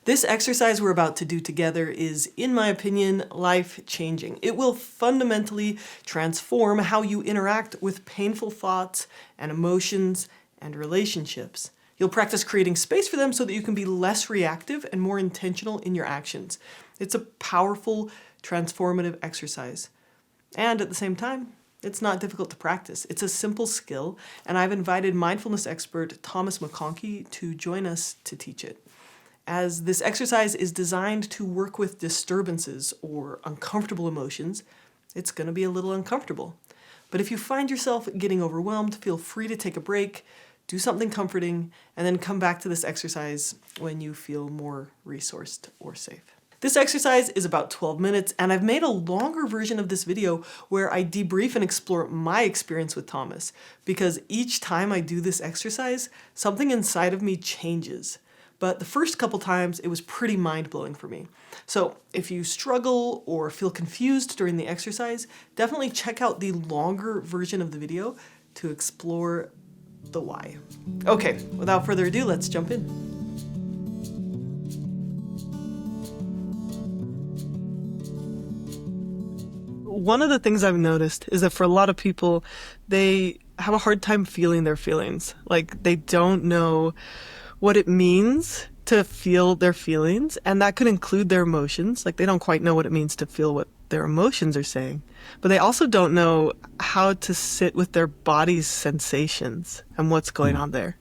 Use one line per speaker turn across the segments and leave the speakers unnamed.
This exercise we're about to do together is, in my opinion, life-changing. It will fundamentally transform how you interact with painful thoughts and emotions and relationships. You'll practice creating space for them so that you can be less reactive and more intentional in your actions. It's a powerful, transformative exercise. And at the same time, it's not difficult to practice. It's a simple skill, and I've invited mindfulness expert Thomas McConkie to join us to teach it. As this exercise is designed to work with disturbances or uncomfortable emotions, it's going to be a little uncomfortable. But if you find yourself getting overwhelmed, feel free to take a break, do something comforting, and then come back to this exercise when you feel more resourced or safe. This exercise is about 12 minutes, and I've made a longer version of this video where I debrief and explore my experience with Thomas, because each time I do this exercise, something inside of me changes. But the first couple times, it was pretty mind-blowing for me. So if you struggle or feel confused during the exercise, definitely check out the longer version of the video to explore the why. Okay, without further ado, let's jump in. One of the things I've noticed is that for a lot of people, they have a hard time feeling their feelings. Like, they don't know what it means to feel their feelings, and that could include their emotions. Like, they don't quite know what it means to feel what their emotions are saying. But they also don't know how to sit with their body's sensations and what's going on there.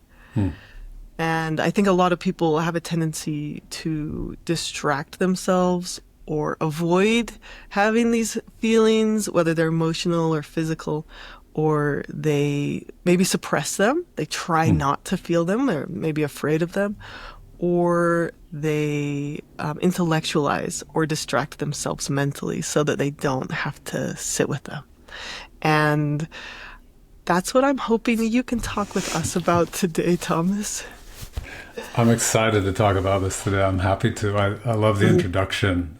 And I think a lot of people have a tendency to distract themselves or avoid having these feelings, whether they're emotional or physical, or they maybe suppress them. They try not to feel them. They're maybe afraid of them, or they intellectualize or distract themselves mentally so that they don't have to sit with them. And that's what I'm hoping you can talk with us about today, Thomas.
I'm excited to talk about this today. I'm happy to. I love the introduction.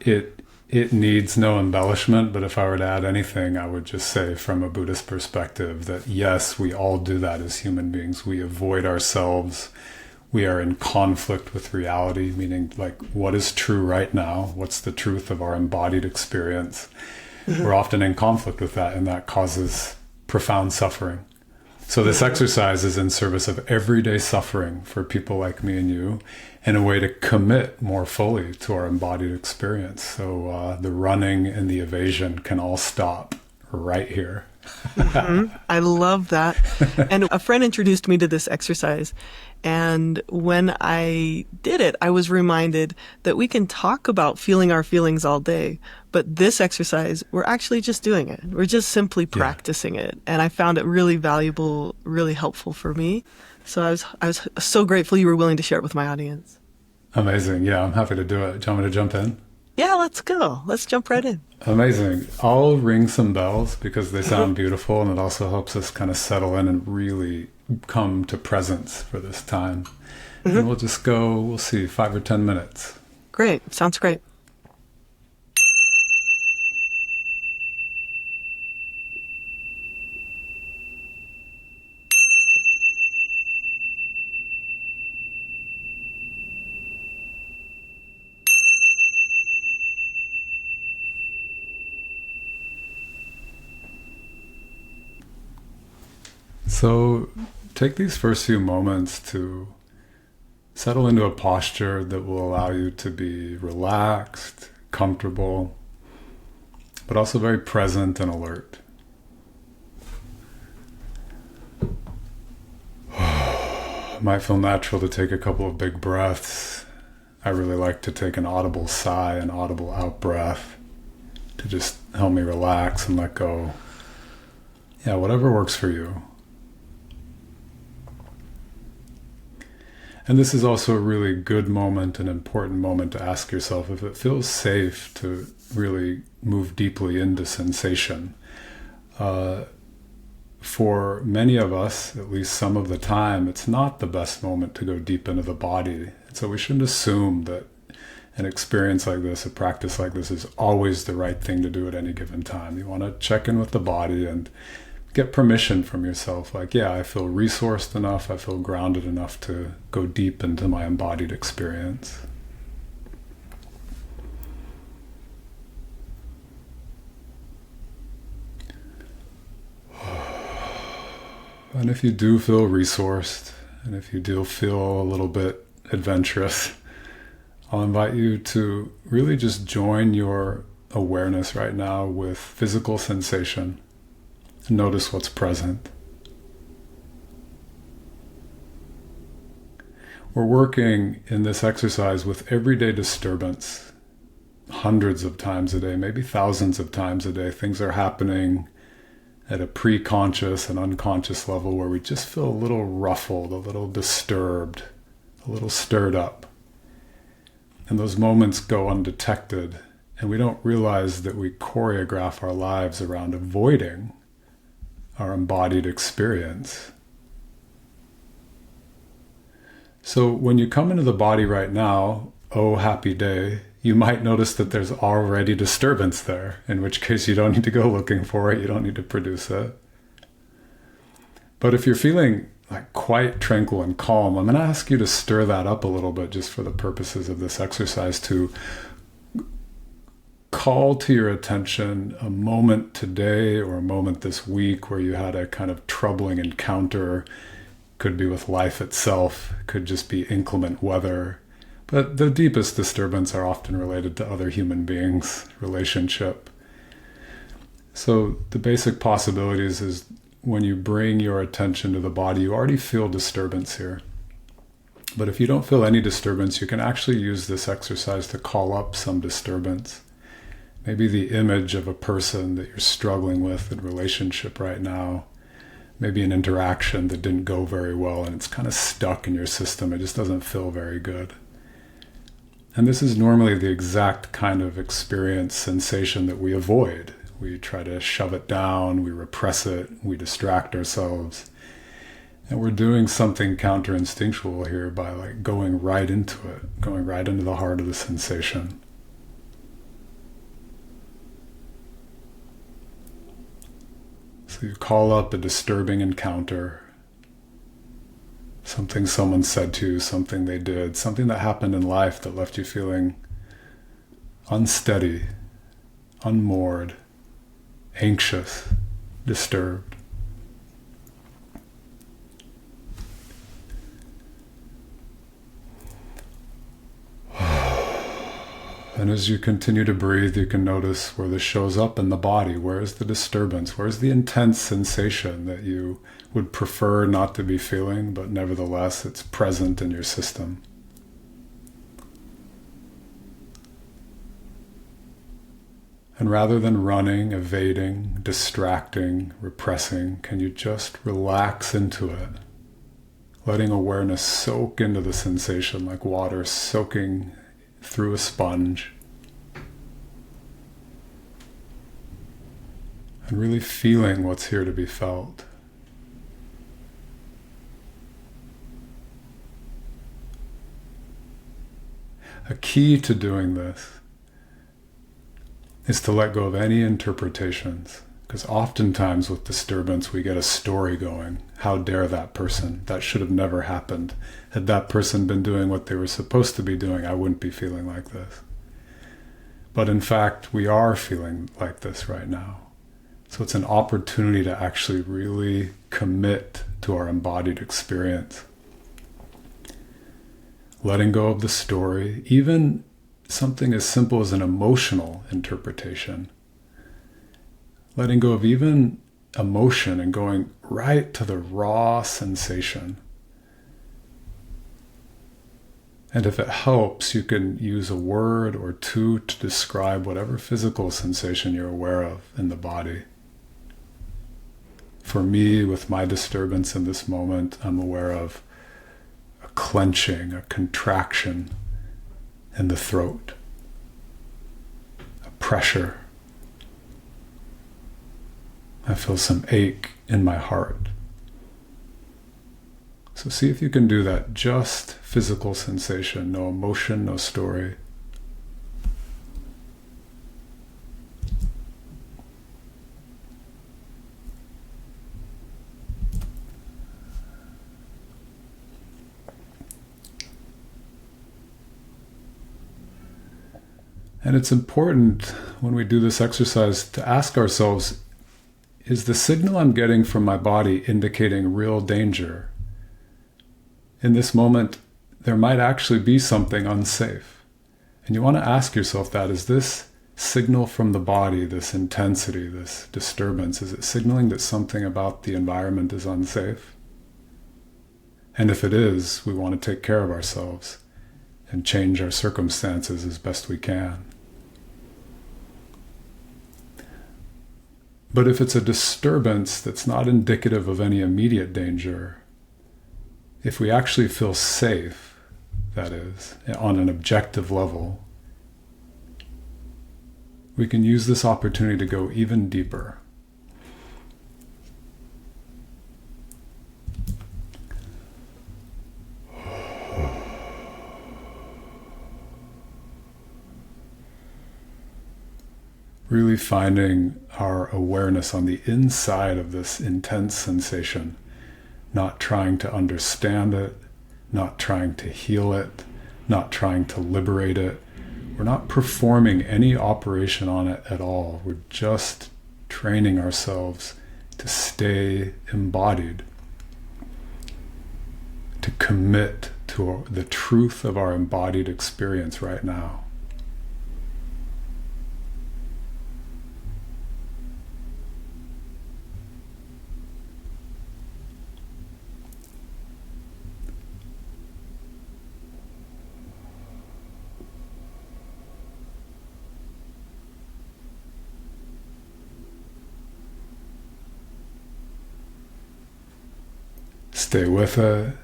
It needs no embellishment, but if I were to add anything, I would just say from a Buddhist perspective that yes, we all do that as human beings. We avoid ourselves. We are in conflict with reality, meaning like what is true right now? What's the truth of our embodied experience? We're often in conflict with that, and that causes profound suffering. So this exercise is in service of everyday suffering for people like me and you, and a way to commit more fully to our embodied experience. So the running and the evasion can all stop right here.
I love that. And a friend introduced me to this exercise. And when I did it, I was reminded that we can talk about feeling our feelings all day, but this exercise, we're actually just doing it. We're just simply practicing it. And I found it really valuable, really helpful for me. So I was so grateful you were willing to share it with my audience.
Amazing. Yeah, I'm happy to do it. Do you want me to jump in?
Yeah, let's go. Let's jump right in.
Amazing. I'll ring some bells because they sound beautiful, and it also helps us kind of settle in and really come to presence for this time. And we'll just go, we'll see, 5 or 10 minutes.
Great. Sounds great.
So take these first few moments to settle into a posture that will allow you to be relaxed, comfortable, but also very present and alert. It might feel natural to take a couple of big breaths. I really like to take an audible sigh, an audible out breath to just help me relax and let go. Yeah, whatever works for you. And this is also a really good moment, an important moment to ask yourself if it feels safe to really move deeply into sensation. For many of us, at least some of the time, it's not the best moment to go deep into the body. And so we shouldn't assume that an experience like this, a practice like this, is always the right thing to do at any given time. You want to check in with the body and get permission from yourself. Like, yeah, I feel resourced enough, I feel grounded enough to go deep into my embodied experience. And if you do feel resourced, and if you do feel a little bit adventurous, I'll invite you to really just join your awareness right now with physical sensation. Notice what's present. We're working in this exercise with everyday disturbance, hundreds of times a day, maybe thousands of times a day. Things are happening at a pre-conscious and unconscious level where we just feel a little ruffled, a little disturbed, a little stirred up. And those moments go undetected, and we don't realize that we choreograph our lives around avoiding our embodied experience. So when you come into the body right now, oh happy day, you might notice that there's already disturbance there, in which case you don't need to go looking for it, you don't need to produce it. But if you're feeling like quite tranquil and calm, I'm going to ask you to stir that up a little bit just for the purposes of this exercise, to call to your attention a moment today or a moment this week where you had a kind of troubling encounter. Could be with life itself, could just be inclement weather. But the deepest disturbance are often related to other human beings, relationship. So the basic possibilities is when you bring your attention to the body, you already feel disturbance here. But if you don't feel any disturbance, you can actually use this exercise to call up some disturbance. Maybe the image of a person that you're struggling with in relationship right now. Maybe an interaction that didn't go very well and it's kind of stuck in your system. It just doesn't feel very good. And this is normally the exact kind of experience, sensation that we avoid. We try to shove it down, we repress it, we distract ourselves. And we're doing something counterinstinctual here by like going right into it, going right into the heart of the sensation. So you call up a disturbing encounter, something someone said to you, something they did, something that happened in life that left you feeling unsteady, unmoored, anxious, disturbed. And as you continue to breathe, you can notice where this shows up in the body. Where is the disturbance? Where is the intense sensation that you would prefer not to be feeling, but nevertheless it's present in your system? And rather than running, evading, distracting, repressing, can you just relax into it? Letting awareness soak into the sensation like water soaking through a sponge. And really feeling what's here to be felt. A key to doing this is to let go of any interpretations. Because oftentimes with disturbance we get a story going. How dare that person? That should have never happened. Had that person been doing what they were supposed to be doing, I wouldn't be feeling like this. But in fact, we are feeling like this right now. So it's an opportunity to actually really commit to our embodied experience. Letting go of the story, even something as simple as an emotional interpretation. Letting go of even emotion and going right to the raw sensation. And if it helps, you can use a word or two to describe whatever physical sensation you're aware of in the body. For me, with my disturbance in this moment, I'm aware of a clenching, a contraction in the throat, a pressure. I feel some ache in my heart. So see if you can do that, just physical sensation, no emotion, no story. And it's important when we do this exercise to ask ourselves, is the signal I'm getting from my body indicating real danger? In this moment, there might actually be something unsafe. And you want to ask yourself that, is this signal from the body, this intensity, this disturbance, is it signaling that something about the environment is unsafe? And if it is, we want to take care of ourselves and change our circumstances as best we can. But if it's a disturbance that's not indicative of any immediate danger, if we actually feel safe, that is, on an objective level, we can use this opportunity to go even deeper. Really finding our awareness on the inside of this intense sensation, not trying to understand it, not trying to heal it, not trying to liberate it. We're not performing any operation on it at all. We're just training ourselves to stay embodied, to commit to the truth of our embodied experience right now. Stay with it.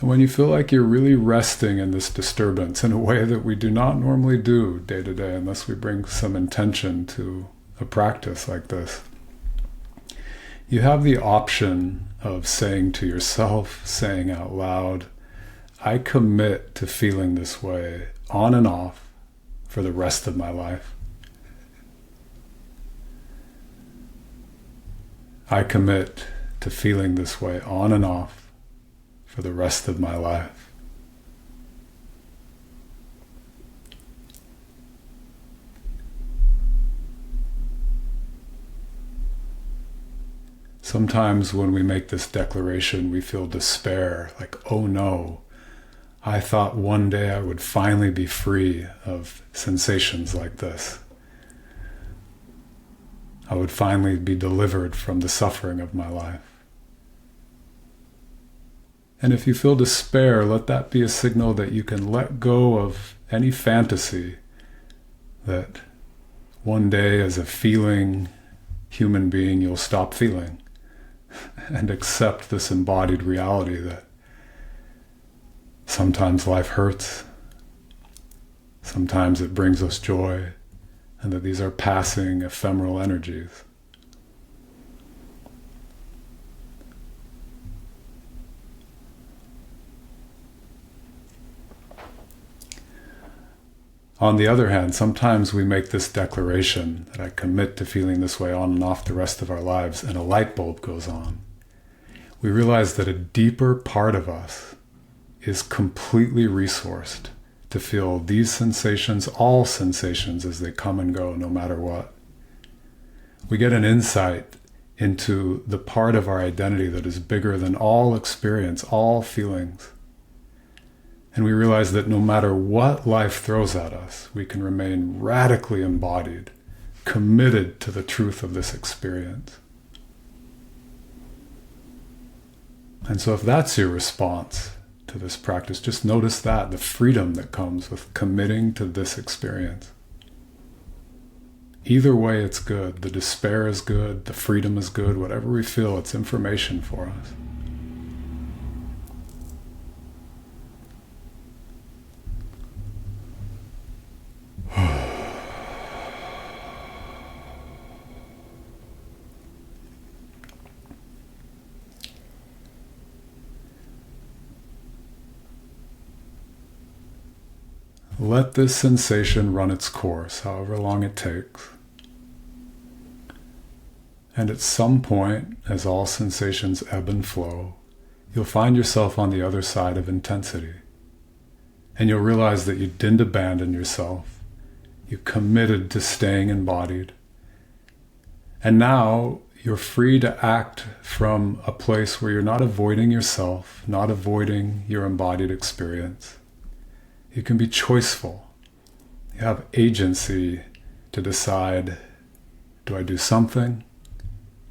And when you feel like you're really resting in this disturbance in a way that we do not normally do day to day unless we bring some intention to a practice like this, you have the option of saying to yourself, saying out loud, I commit to feeling this way on and off for the rest of my life. I commit to feeling this way on and off for the rest of my life. Sometimes when we make this declaration, we feel despair, like, oh no, I thought one day I would finally be free of sensations like this. I would finally be delivered from the suffering of my life. And if you feel despair, let that be a signal that you can let go of any fantasy that one day as a feeling human being you'll stop feeling and accept this embodied reality that sometimes life hurts, sometimes it brings us joy, and that these are passing, ephemeral energies. On the other hand, sometimes we make this declaration that I commit to feeling this way on and off the rest of our lives, and a light bulb goes on. We realize that a deeper part of us is completely resourced to feel these sensations, all sensations as they come and go, no matter what. We get an insight into the part of our identity that is bigger than all experience, all feelings. And we realize that no matter what life throws at us, we can remain radically embodied, committed to the truth of this experience. And so if that's your response to this practice, just notice that, the freedom that comes with committing to this experience. Either way, it's good. The despair is good, the freedom is good, whatever we feel, it's information for us. Let this sensation run its course, however long it takes. And at some point, as all sensations ebb and flow, you'll find yourself on the other side of intensity. And you'll realize that you didn't abandon yourself. You committed to staying embodied. And now you're free to act from a place where you're not avoiding yourself, not avoiding your embodied experience. You can be choiceful. You have agency to decide, do I do something?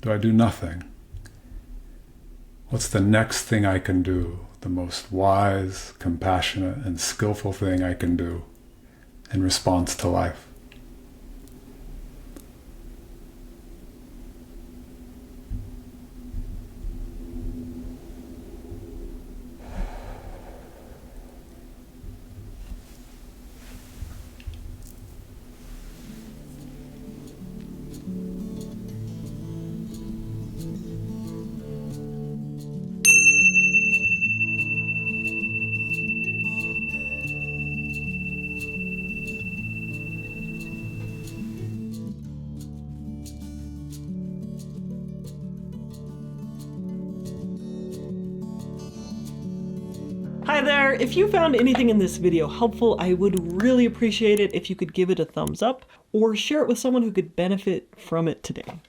Do I do nothing? What's the next thing I can do? The most wise, compassionate, and skillful thing I can do in response to life.
Hi there! If you found anything in this video helpful, I would really appreciate it if you could give it a thumbs up or share it with someone who could benefit from it today.